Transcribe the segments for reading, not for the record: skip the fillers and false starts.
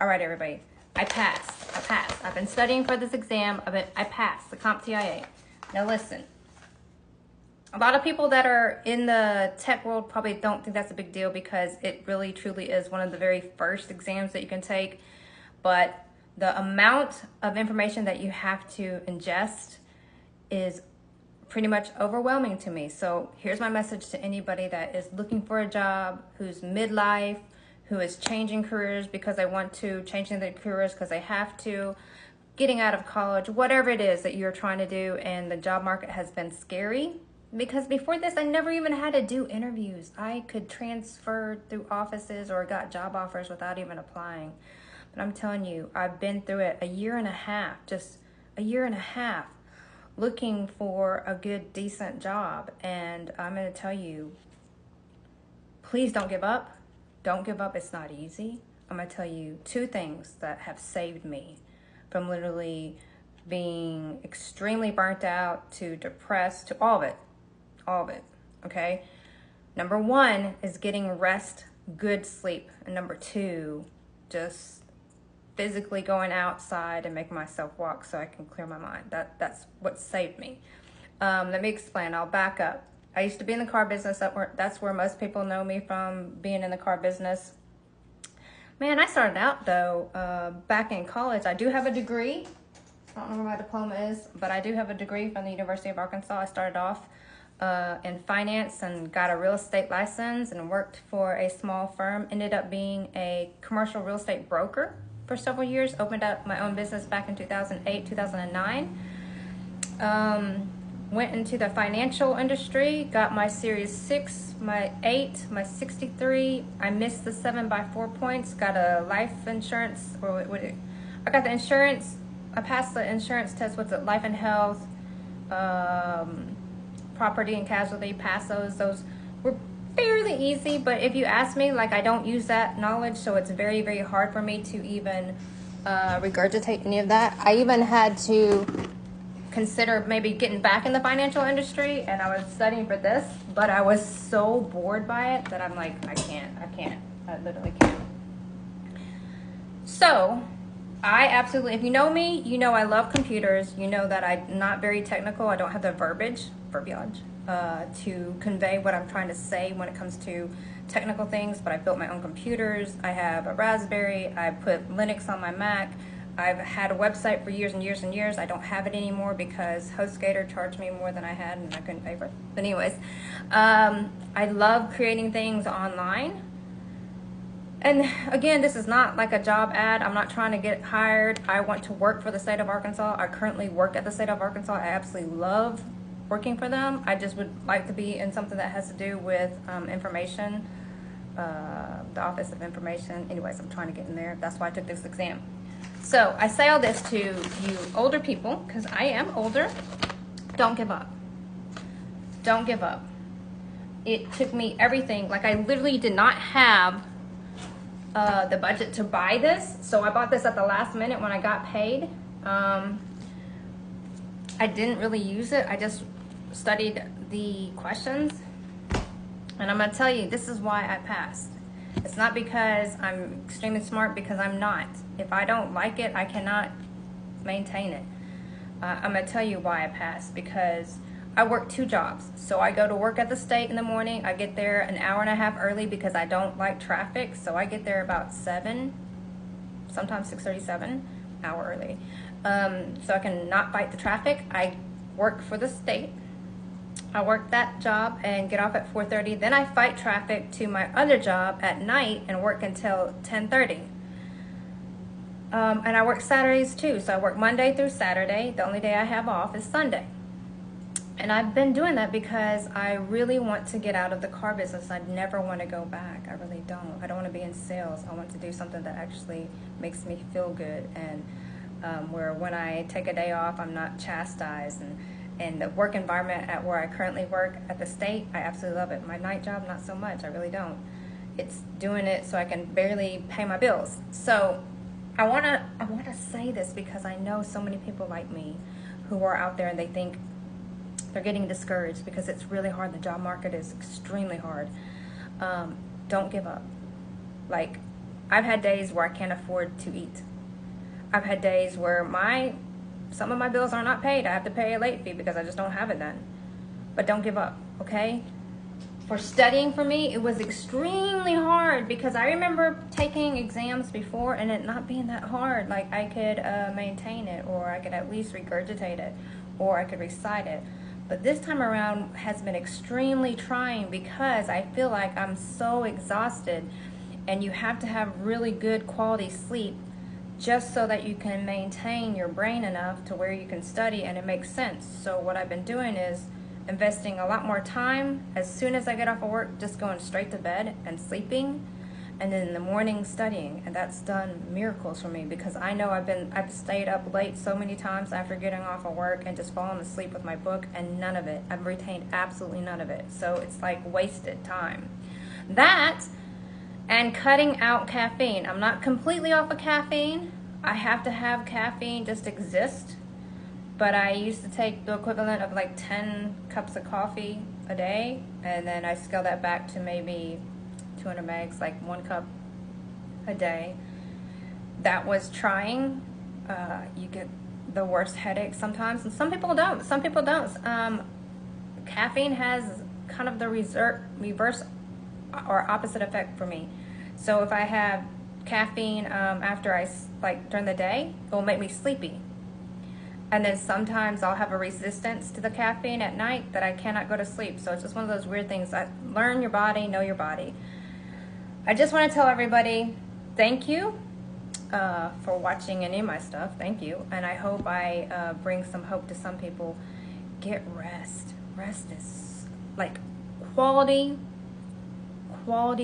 All right, everybody. I passed. I've been studying for this exam. I passed the CompTIA. Now listen. A lot of people that are in the tech world probably don't think that's a big deal because it really truly is one of the very first exams that you can take. But the amount of information that you have to ingest is pretty much overwhelming to me. So here's my message to anybody that is looking for a job, who's midlife, who is changing careers because they want to, changing their careers because they have to, getting out of college, whatever it is that you're trying to do, and the job market has been scary. Because before this, I never even had to do interviews. I could transfer through offices or got job offers without even applying. But I'm telling you, I've been through it a year and a half, just a year and a half, looking for a good, decent job. And I'm going to tell you, please don't give up. Don't give up. It's not easy. I'm going to tell you two things that have saved me from literally being extremely burnt out to depressed to all of it. Okay. Number one is getting rest, good sleep. And number two, just physically going outside and making myself walk so I can clear my mind. That's what saved me. Let me explain. I'll back up. I used to be in the car business. That's where most people know me from, being in the car business. Man, I started out though, back in college. I do have a degree. I don't know where my diploma is, but I do have a degree from the University of Arkansas. I started off in finance and got a real estate license and worked for a small firm. Ended up being a commercial real estate broker for several years. Opened up my own business back in 2008, 2009. Went into the financial industry, got my Series 6, my 8, my 63. I missed the 7x4 points, got a life insurance, I got the insurance, I passed the insurance test with the life and health, property and casualty, passed those. Those were fairly easy, but if you ask me, like, I don't use that knowledge, so it's very, very hard for me to even regurgitate any of that. I even had to consider maybe getting back in the financial industry, and I was studying for this, but I was so bored by it that I'm like, I literally can't. So I absolutely, if you know me, you know I love computers. You know that I'm not very technical. I don't have the verbiage to convey what I'm trying to say when it comes to technical things, but I built my own computers. I have a Raspberry. I put Linux on my Mac. I've had a website for years and years and years. I don't have it anymore because HostGator charged me more than I had and I couldn't pay for it. But anyways, I love creating things online. And again, this is not like a job ad. I'm not trying to get hired. I want to work for the state of Arkansas. I currently work at the state of Arkansas. I absolutely love working for them. I just would like to be in something that has to do with information, the Office of Information. Anyways, I'm trying to get in there. That's why I took this exam. So I say all this to you older people, because I am older. Don't give up. Don't give up. It took me everything. Like, I literally did not have the budget to buy this, so I bought this at the last minute when I got paid. I didn't really use it. I just studied the questions, and I'm gonna tell you, this is why I passed. It's not because I'm extremely smart, because I'm not. If I don't like it, I cannot maintain it. I'm gonna tell you why I passed, because I work two jobs. So I go to work at the state in the morning. I get there an hour and a half early because I don't like traffic. So I get there about 7, sometimes 6:37, hour early. So I can not fight the traffic. I work for the state. I work that job and get off at 4:30. Then I fight traffic to my other job at night and work until 10:30. And I work Saturdays too. So I work Monday through Saturday. The only day I have off is Sunday. And I've been doing that because I really want to get out of the car business. I never want to go back. I really don't. I don't want to be in sales. I want to do something that actually makes me feel good, and where when I take a day off, I'm not chastised. And the work environment at where I currently work at the state, I absolutely love it. My night job, not so much. I really don't. It's doing it so I can barely pay my bills. So I wanna say this because I know so many people like me who are out there and they think they're getting discouraged because it's really hard. The job market is extremely hard. Don't give up. Like, I've had days where I can't afford to eat. I've had days where some of my bills are not paid. I have to pay a late fee because I just don't have it then. But don't give up, okay? For studying for me, it was extremely hard because I remember taking exams before and it not being that hard. Like I could maintain it, or I could at least regurgitate it, or I could recite it. But this time around has been extremely trying because I feel like I'm so exhausted, and you have to have really good quality sleep just so that you can maintain your brain enough to where you can study and it makes sense. So what I've been doing is investing a lot more time as soon as I get off of work, just going straight to bed and sleeping, and then in the morning studying. And that's done miracles for me because I know I've stayed up late so many times after getting off of work and just fallen asleep with my book, and none of it, I've retained absolutely none of it. So it's like wasted time. That and cutting out caffeine. I'm not completely off of caffeine. I have to have caffeine just exist. But I used to take the equivalent of like 10 cups of coffee a day, and then I scaled that back to maybe 200 megs, like 1 cup a day. That was trying. You get the worst headaches sometimes, and some people don't. Some people don't. Caffeine has kind of the reverse or opposite effect for me. So if I have caffeine after during the day, it will make me sleepy. And then sometimes I'll have a resistance to the caffeine at night that I cannot go to sleep. So it's just one of those weird things. Learn your body, know your body. I just want to tell everybody thank you for watching any of my stuff. Thank you. And I hope I bring some hope to some people. Get rest. Rest is like quality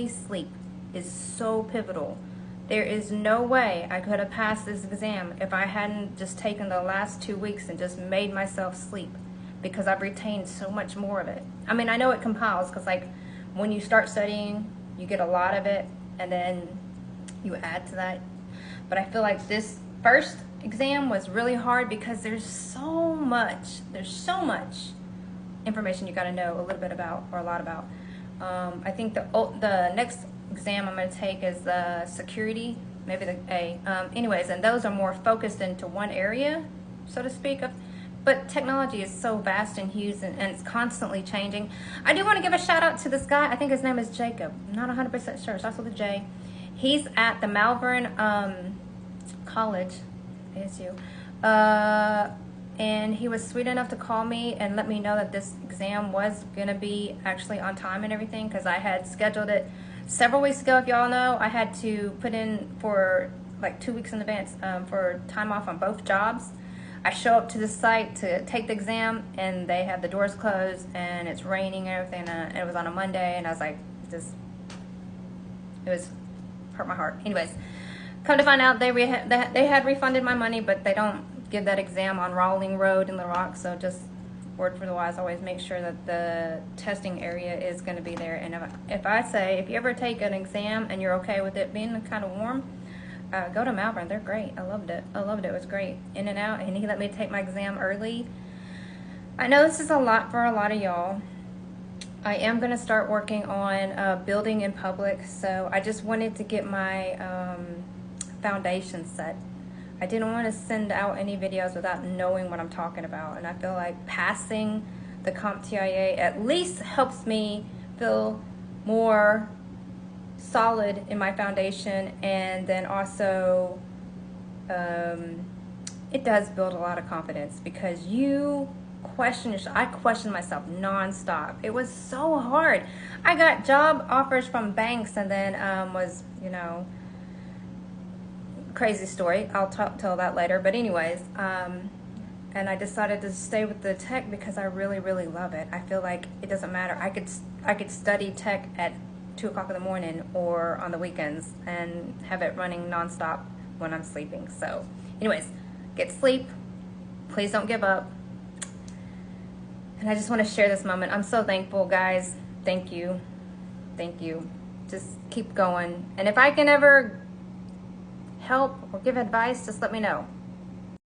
sleep is so pivotal. There is no way I could have passed this exam if I hadn't just taken the last 2 weeks and just made myself sleep, because I've retained so much more of it. I mean, I know it compiles because like when you start studying, you get a lot of it and then you add to that. But I feel like this first exam was really hard because there's so much information you got to know a little bit about or a lot about. I think the next exam I'm going to take is the security, maybe the A. Anyways, and those are more focused into one area, so to speak. But technology is so vast and huge, and it's constantly changing. I do want to give a shout out to this guy. I think his name is Jacob. I'm not 100% sure. It starts with a J. He's at the Malvern College, ASU. And he was sweet enough to call me and let me know that this exam was going to be actually on time and everything, because I had scheduled it several weeks ago. If y'all know, I had to put in for like 2 weeks in advance for time off on both jobs. I show up to the site to take the exam and they have the doors closed and it's raining and everything, and it was on a Monday, and I was like, it was hurt my heart. Anyways, come to find out they had refunded my money, but they don't give that exam on Rawling Road in Little Rock. So just word for the wise, always make sure that the testing area is going to be there. And if you ever take an exam and you're okay with it being kind of warm, go to Malvern. They're great. I loved it. It was great. In and out. And he let me take my exam early. I know this is a lot for a lot of y'all. I am going to start working on building in public. So I just wanted to get my foundation set. I didn't want to send out any videos without knowing what I'm talking about. And I feel like passing the CompTIA at least helps me feel more solid in my foundation. And then also, it does build a lot of confidence, because I questioned myself nonstop. It was so hard. I got job offers from banks, and then crazy story. I'll tell that later. But anyways, and I decided to stay with the tech because I really, really love it. I feel like it doesn't matter. I could study tech at 2 o'clock in the morning or on the weekends and have it running nonstop when I'm sleeping. So anyways, get sleep. Please don't give up. And I just want to share this moment. I'm so thankful, guys. Thank you. Thank you. Just keep going. And if I can ever help or give advice, just let me know.